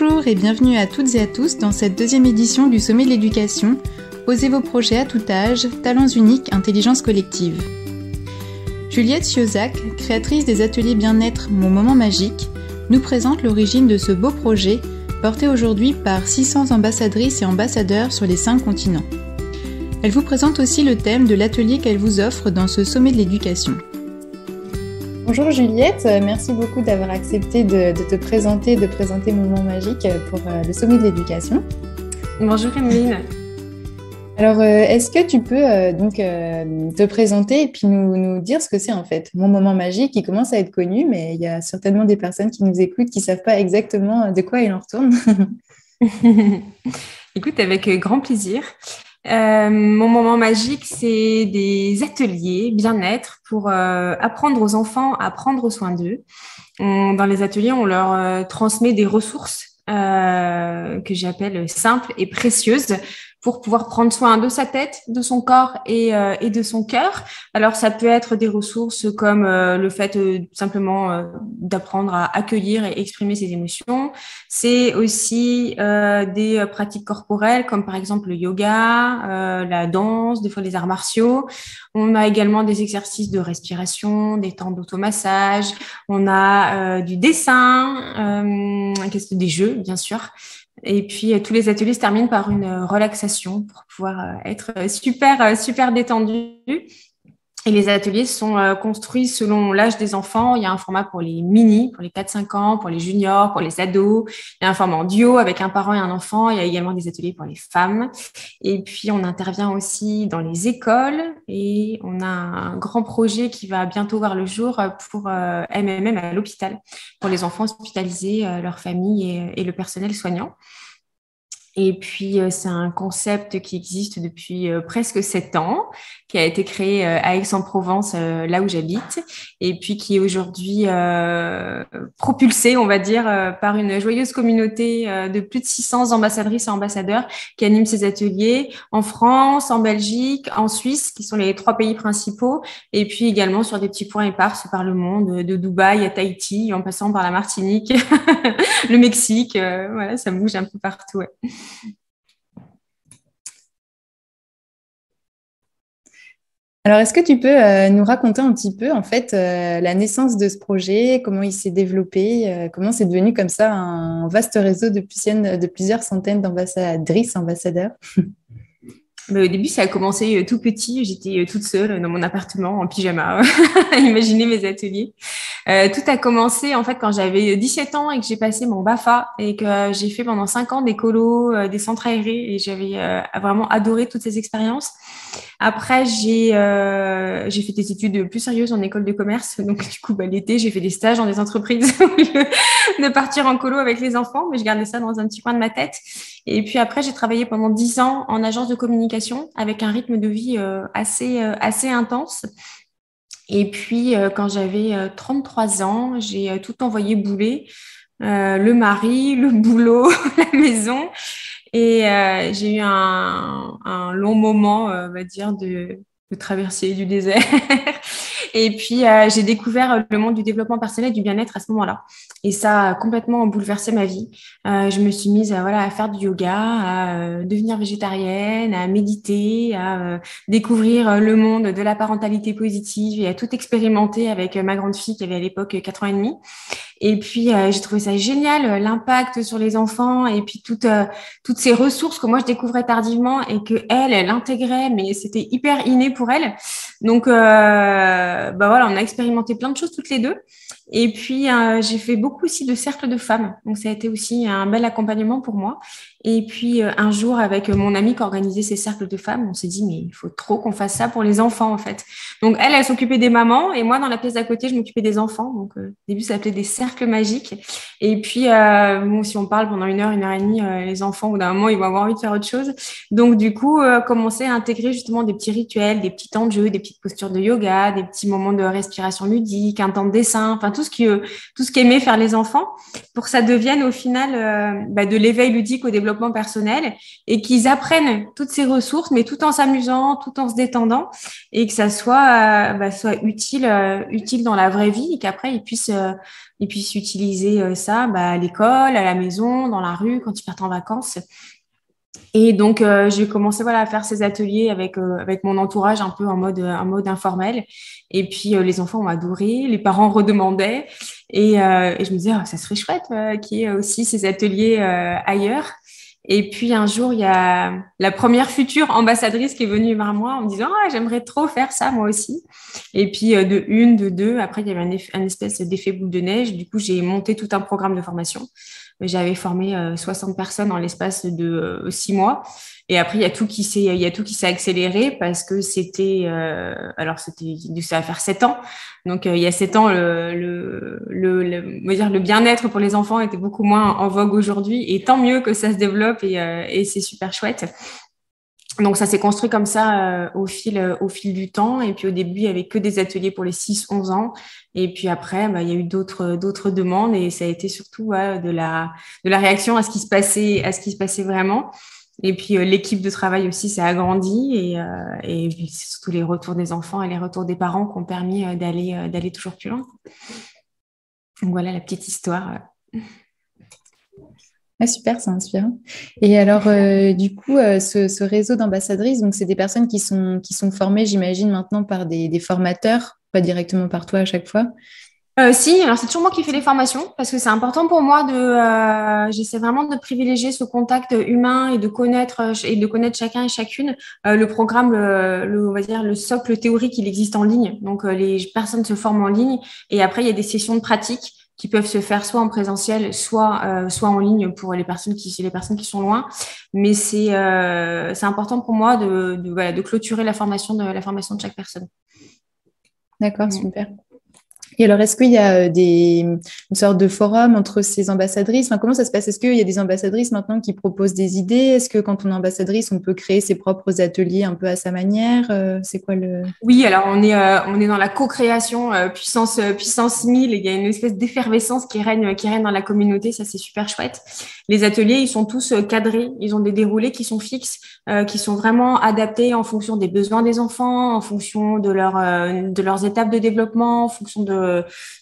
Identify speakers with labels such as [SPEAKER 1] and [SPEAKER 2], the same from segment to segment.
[SPEAKER 1] Bonjour et bienvenue à toutes et à tous dans cette deuxième édition du Sommet de l'éducation. Osez vos projets à tout âge, talents uniques, intelligence collective. Juliette Siozac, créatrice des ateliers bien-être Mon Moment Magique, nous présente l'origine de ce beau projet, porté aujourd'hui par 600 ambassadrices et ambassadeurs sur les 5 continents. Elle vous présente aussi le thème de l'atelier qu'elle vous offre dans ce Sommet de l'éducation. Bonjour Juliette, merci beaucoup d'avoir accepté de te présenter, de présenter Moment Magique pour le Sommet de l'éducation.
[SPEAKER 2] Bonjour Emeline.
[SPEAKER 1] Alors, est-ce que tu peux te présenter et puis nous dire ce que c'est en fait Mon Moment Magique, qui commence à être connu, mais il y a certainement des personnes qui nous écoutent qui ne savent pas exactement de quoi il en retourne.
[SPEAKER 2] Écoute, avec grand plaisir. Mon moment magique, c'est des ateliers bien-être pour apprendre aux enfants à prendre soin d'eux. Dans les ateliers, on leur transmet des ressources que j'appelle simples et précieuses pour pouvoir prendre soin de sa tête, de son corps et de son cœur. Alors, ça peut être des ressources comme le fait simplement d'apprendre à accueillir et exprimer ses émotions. C'est aussi des pratiques corporelles comme par exemple le yoga, la danse, des fois les arts martiaux. On a également des exercices de respiration, des temps d'automassage. On a du dessin, des jeux, bien sûr. Et puis, tous les ateliers se terminent par une relaxation pour pouvoir être super détendu. Et les ateliers sont construits selon l'âge des enfants. Il y a un format pour les mini, pour les 4-5 ans, pour les juniors, pour les ados. Il y a un format en duo avec un parent et un enfant. Il y a également des ateliers pour les femmes. Et puis, on intervient aussi dans les écoles. Et on a un grand projet qui va bientôt voir le jour pour MMM à l'hôpital, pour les enfants hospitalisés, leurs familles et le personnel soignant. Et puis, c'est un concept qui existe depuis presque 7 ans, qui a été créé à Aix-en-Provence, là où j'habite, et puis qui est aujourd'hui propulsé, on va dire, par une joyeuse communauté de plus de 600 ambassadrices et ambassadeurs qui animent ces ateliers en France, en Belgique, en Suisse, qui sont les 3 pays principaux, et puis également sur des petits points éparses par le monde, de Dubaï à Tahiti, en passant par la Martinique, le Mexique, voilà, ça bouge un peu partout, ouais.
[SPEAKER 1] Alors, est-ce que tu peux nous raconter un petit peu en fait la naissance de ce projet, comment il s'est développé, comment c'est devenu comme ça un vaste réseau de plusieurs centaines d'ambassadrices, ambassadeurs?
[SPEAKER 2] Mais au début, ça a commencé tout petit. J'étais toute seule dans mon appartement en pyjama à imaginer mes ateliers. Tout a commencé en fait quand j'avais 17 ans et que j'ai passé mon BAFA et que j'ai fait pendant 5 ans des colos, des centres aérés et j'avais vraiment adoré toutes ces expériences. Après, j'ai fait des études plus sérieuses en école de commerce. Donc, du coup, l'été, j'ai fait des stages dans des entreprises au lieu de partir en colo avec les enfants. Mais je gardais ça dans un petit coin de ma tête. Et puis après, j'ai travaillé pendant 10 ans en agence de communication avec un rythme de vie assez intense. Et puis, quand j'avais 33 ans, j'ai tout envoyé bouler. Le mari, le boulot, la maison. Et j'ai eu un long moment, on va dire, de traversée du désert. Et puis, j'ai découvert le monde du développement personnel et du bien-être à ce moment-là. Et ça a complètement bouleversé ma vie. Je me suis mise à faire du yoga, à devenir végétarienne, à méditer, à découvrir le monde de la parentalité positive et à tout expérimenter avec ma grande fille qui avait à l'époque 4 ans et demi. Et puis, j'ai trouvé ça génial, l'impact sur les enfants et puis toutes ces ressources que moi, je découvrais tardivement et que elle intégrait, mais c'était hyper inné pour elle. Donc, voilà, on a expérimenté plein de choses toutes les deux. Et puis, j'ai fait beaucoup aussi de cercles de femmes. Donc, ça a été aussi un bel accompagnement pour moi. Et puis, un jour, avec mon amie qui organisait ces cercles de femmes, on s'est dit, mais il faut trop qu'on fasse ça pour les enfants, en fait. Donc, elle s'occupait des mamans et moi, dans la pièce d'à côté, je m'occupais des enfants. Donc, au début, ça s'appelait des cercles magiques. Et puis, si on parle pendant 1 heure et demie, les enfants, au bout d'un moment, ils vont avoir envie de faire autre chose. Donc, du coup, commencer à intégrer justement des petits rituels, des petits temps de jeu, des petites postures de yoga, des petits moments de respiration ludique, un temps de dessin, enfin, tout ce qu'aimaient faire les enfants pour que ça devienne au final de l'éveil ludique au développement personnel et qu'ils apprennent toutes ces ressources, mais tout en s'amusant, tout en se détendant et que ça soit utile dans la vraie vie et qu'après ils puissent ils puissent utiliser ça à l'école, à la maison, dans la rue, quand ils partent en vacances. Et donc, j'ai commencé à faire ces ateliers avec mon entourage un peu en mode informel. Et puis, les enfants ont adoré, les parents redemandaient. Et je me disais, ça serait chouette qu'il y ait aussi ces ateliers ailleurs. Et puis, un jour, il y a la première future ambassadrice qui est venue vers moi en me disant, j'aimerais trop faire ça, moi aussi. Et puis, de une, de deux, après, il y avait un espèce d'effet boule de neige. Du coup, j'ai monté tout un programme de formation. J'avais formé 60 personnes en l'espace de 6 mois. Et après, il y a tout qui s'est accéléré parce que ça va faire 7 ans. Donc, il y a 7 ans, on va dire le bien-être pour les enfants était beaucoup moins en vogue aujourd'hui. Et tant mieux que ça se développe et c'est super chouette. Donc, ça s'est construit comme ça au fil du temps. Et puis, au début, il n'y avait que des ateliers pour les 6-11 ans. Et puis après, il y a eu d'autres demandes. Et ça a été surtout de la réaction à ce qui se passait vraiment. Et puis, l'équipe de travail aussi s'est agrandie. Et c'est surtout les retours des enfants et les retours des parents qui ont permis d'aller toujours plus loin. Donc, voilà la petite histoire.
[SPEAKER 1] Ah, super, c'est inspirant. Et alors, du coup, ce réseau d'ambassadrices, donc c'est des personnes qui sont formées, j'imagine, maintenant par des formateurs, pas directement par toi à chaque fois.
[SPEAKER 2] Si, alors c'est toujours moi qui fais les formations parce que c'est important pour moi j'essaie vraiment de privilégier ce contact humain et de connaître chacun et chacune. Le programme, on va dire le socle théorique, il existe en ligne. Donc, les personnes se forment en ligne et après, il y a des sessions de pratique qui peuvent se faire soit en présentiel, soit en ligne pour les personnes qui sont loin. Mais c'est important pour moi de clôturer la formation de chaque personne.
[SPEAKER 1] D'accord, super. Et alors, est-ce qu'il y a une sorte de forum entre ces ambassadrices? Enfin, comment ça se passe? Est-ce qu'il y a des ambassadrices maintenant qui proposent des idées? Est-ce que quand on est ambassadrice, on peut créer ses propres ateliers un peu à sa manière? C'est quoi le…
[SPEAKER 2] Oui, alors on est dans la co-création puissance 1000. Il y a une espèce d'effervescence qui règne dans la communauté. Ça, c'est super chouette. Les ateliers, ils sont tous cadrés. Ils ont des déroulés qui sont fixes, qui sont vraiment adaptés en fonction des besoins des enfants, en fonction de leurs étapes de développement, en fonction de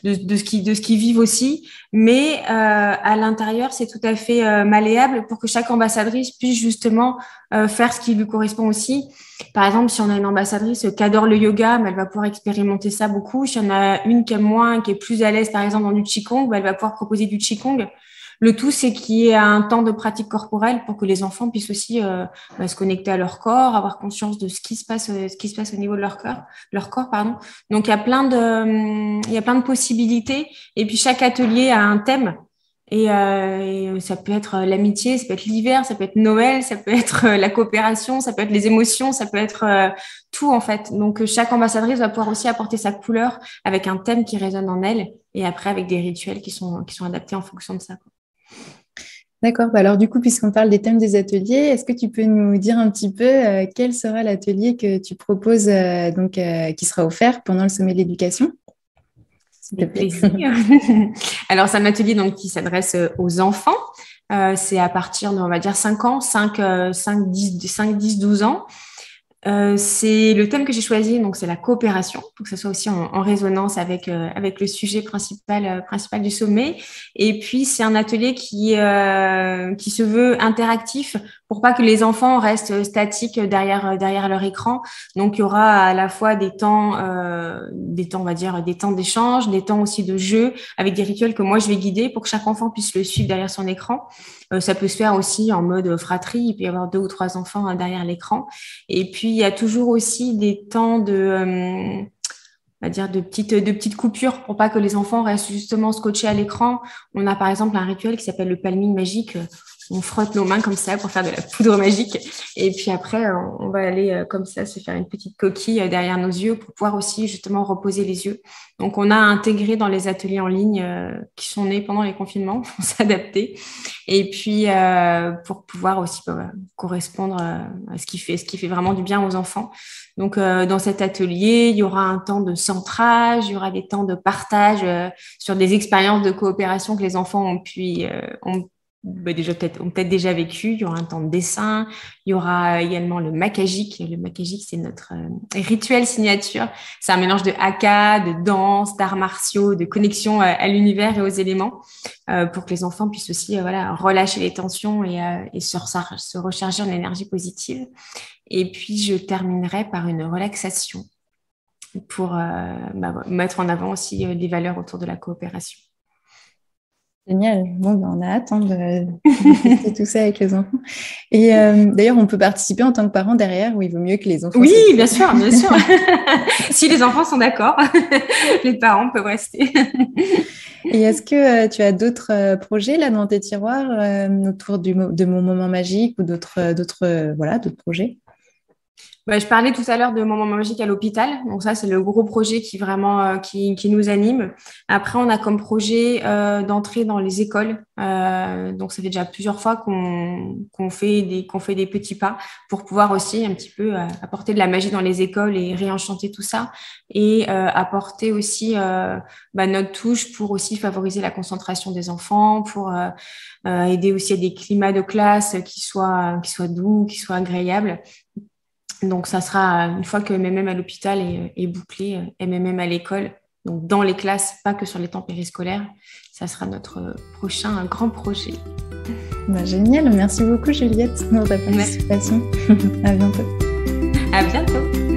[SPEAKER 2] ce qu'ils vivent aussi. Mais à l'intérieur, c'est tout à fait malléable pour que chaque ambassadrice puisse justement faire ce qui lui correspond aussi. Par exemple, si on a une ambassadrice qui adore le yoga, elle va pouvoir expérimenter ça beaucoup. Si on a une qui aime moins, qui est plus à l'aise, par exemple, dans du qigong, elle va pouvoir proposer du qigong. Le tout, c'est qu'il y ait un temps de pratique corporelle pour que les enfants puissent aussi se connecter à leur corps, avoir conscience de ce qui se passe au niveau de leur corps, pardon. Donc, il y a plein de possibilités. Et puis, chaque atelier a un thème. Et ça peut être l'amitié, ça peut être l'hiver, ça peut être Noël, ça peut être la coopération, ça peut être les émotions, ça peut être tout en fait. Donc chaque ambassadrice va pouvoir aussi apporter sa couleur avec un thème qui résonne en elle et après avec des rituels qui sont adaptés en fonction de ça.
[SPEAKER 1] D'accord. Alors du coup, puisqu'on parle des thèmes des ateliers, est-ce que tu peux nous dire un petit peu quel sera l'atelier que tu proposes qui sera offert pendant le sommet de l'éducation?
[SPEAKER 2] Avec plaisir. Alors, c'est un atelier qui s'adresse aux enfants. C'est à partir de, on va dire, 5 ans, 10, 12 ans. C'est le thème que j'ai choisi, donc c'est la coopération, pour que ce soit aussi en résonance avec le sujet principal du sommet. Et puis, c'est un atelier qui se veut interactif pour pas que les enfants restent statiques derrière leur écran. Donc, il y aura à la fois des temps, on va dire, des temps d'échange, des temps aussi de jeu, avec des rituels que moi, je vais guider pour que chaque enfant puisse le suivre derrière son écran. Ça peut se faire aussi en mode fratrie. Il peut y avoir 2 ou 3 enfants derrière l'écran. Et puis, il y a toujours aussi des temps on va dire de petites coupures pour pas que les enfants restent justement scotchés à l'écran. On a par exemple un rituel qui s'appelle le palming magique. On frotte nos mains comme ça pour faire de la poudre magique. Et puis après, on va aller comme ça se faire une petite coquille derrière nos yeux pour pouvoir aussi justement reposer les yeux. Donc, on a intégré dans les ateliers en ligne qui sont nés pendant les confinements pour s'adapter. Et puis, pour pouvoir aussi correspondre à ce qui fait vraiment du bien aux enfants. Donc, dans cet atelier, il y aura un temps de centrage, il y aura des temps de partage sur des expériences de coopération que les enfants ont déjà ont peut-être déjà vécu. Il y aura un temps de dessin. Il y aura également le Macagique. Le Macagique, c'est notre rituel signature. C'est un mélange de haka, de danse, d'arts martiaux, de connexion à l'univers et aux éléments, pour que les enfants puissent aussi relâcher les tensions et se recharger en énergie positive. Et puis, je terminerai par une relaxation pour mettre en avant aussi les valeurs autour de la coopération.
[SPEAKER 1] Génial. Bon, on a hâte de tester tout ça avec les enfants. Et d'ailleurs, on peut participer en tant que parent derrière, ou il vaut mieux que les enfants...
[SPEAKER 2] Oui, bien sûr, bien sûr. Si les enfants sont d'accord, les parents peuvent rester.
[SPEAKER 1] Et est-ce que tu as d'autres projets là dans tes tiroirs autour de mon moment magique ou d'autres projets?
[SPEAKER 2] Je parlais tout à l'heure de Moment Magique à l'hôpital. Donc ça, c'est le gros projet qui vraiment qui nous anime. Après, on a comme projet d'entrer dans les écoles. Donc ça fait déjà plusieurs fois qu'on fait des petits pas pour pouvoir aussi un petit peu apporter de la magie dans les écoles et réenchanter tout ça, et apporter aussi notre touche pour aussi favoriser la concentration des enfants, pour aider aussi à des climats de classe qui soient doux, qui soient agréables. Donc, ça sera, une fois que MMM à l'hôpital est bouclé, MMM à l'école, donc dans les classes, pas que sur les temps périscolaires. Ça sera notre prochain grand projet.
[SPEAKER 1] Génial, merci beaucoup Juliette pour ta participation. À bientôt.
[SPEAKER 2] À bientôt.